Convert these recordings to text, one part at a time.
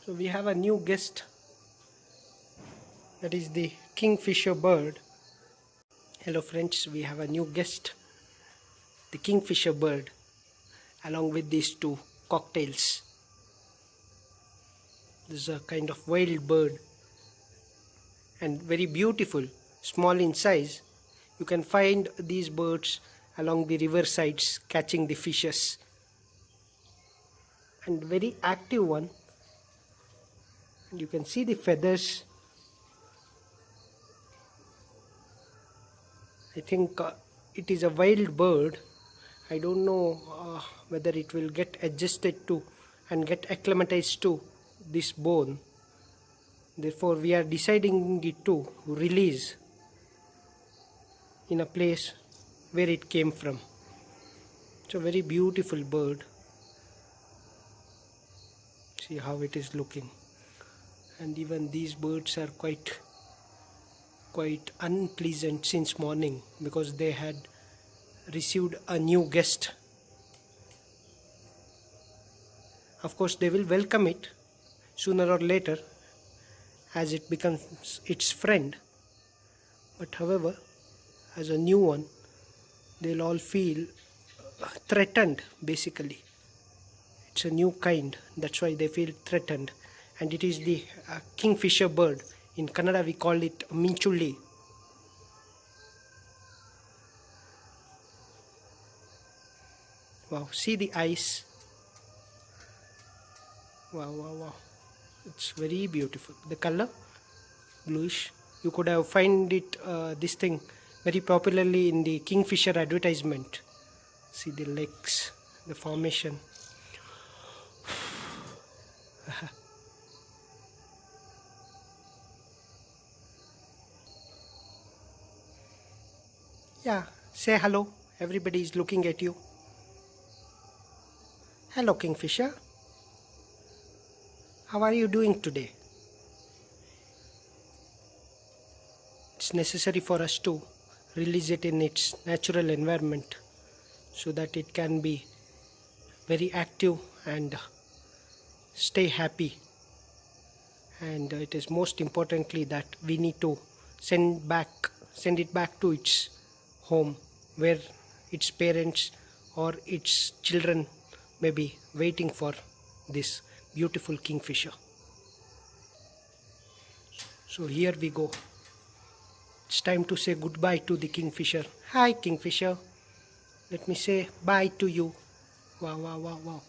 So we have a new guest, that is the kingfisher bird. Hello friends, we have a new guest, the kingfisher bird, along with these two cocktails. This is a kind of wild bird and very beautiful, small in size. You can find these birds along the river sides catching the fishes, and very active one. And you can see the feathers. I think it is a wild bird. I don't know whether it will get adjusted to and get acclimatized to this bone. Therefore we are deciding it to release in a place where it came from. It's a very beautiful bird. See how it is looking. And even these birds are quite unpleasant since morning, because they had received a new guest. Of course they will welcome it sooner or later as it becomes its friend, but however, as a new one, they'll all feel threatened. Basically it's a new kind, that's why they feel threatened. And it is the kingfisher bird. In Kannada we call it Minchulli. Wow, see the eyes. Wow, it's very beautiful. The color, bluish. You could have find it this thing very popularly in the kingfisher advertisement. See the legs, the formation. Yeah, say hello. Everybody is looking at you. Hello kingfisher. How are you doing today? It's necessary for us to release it in its natural environment so that it can be very active and stay happy. And it is most importantly that we need to send it back to its home, where its parents or its children may be waiting for this beautiful kingfisher. So here we go. It's time to say goodbye to the kingfisher. Hi kingfisher. Let me say bye to you. Wow.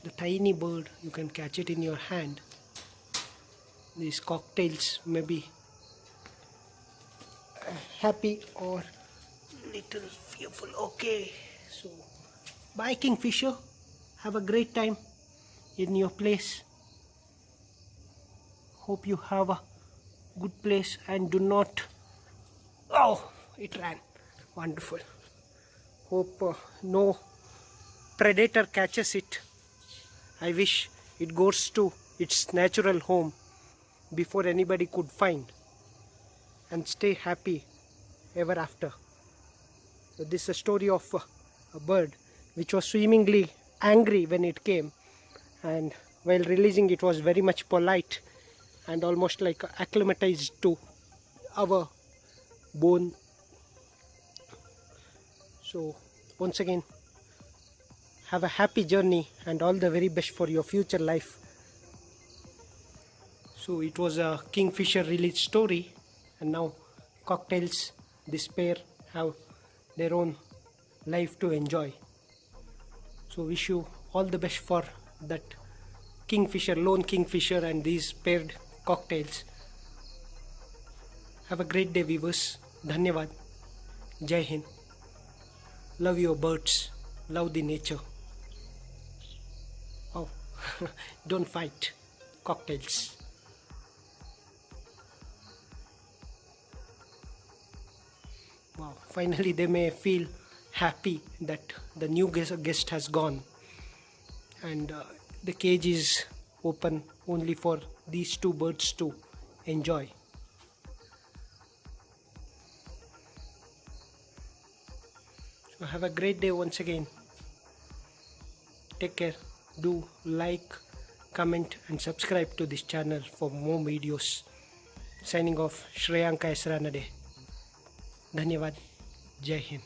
The tiny bird, you can catch it in your hand. These cocktails may be happy or little fearful. Okay, so bye kingfisher. Have a great time in your place. Hope you have a good place and do not... Oh, it ran. Wonderful. Hope no predator catches it. I wish it goes to its natural home before anybody could find, and stay happy ever after. So this is a story of a bird which was seemingly angry when it came, and while releasing it was very much polite and almost like acclimatized to our bone. So once again, have a happy journey and all the very best for your future life. So it was a kingfisher release story, and now cocktails, this pair, have their own life to enjoy. So wish you all the best for that kingfisher, lone kingfisher, and these paired cocktails. Have a great day viewers. Dhanyavad. Jai Hind. Love your birds. Love the nature. Oh, don't fight. Cocktails. Wow, finally they may feel happy that the new guest has gone, and the cage is open only for these two birds to enjoy. So have a great day once again. Take care. Do like, comment and subscribe to this channel for more videos. Signing off, Shreyanka Esranade. Dhanyavad. Jai Hind.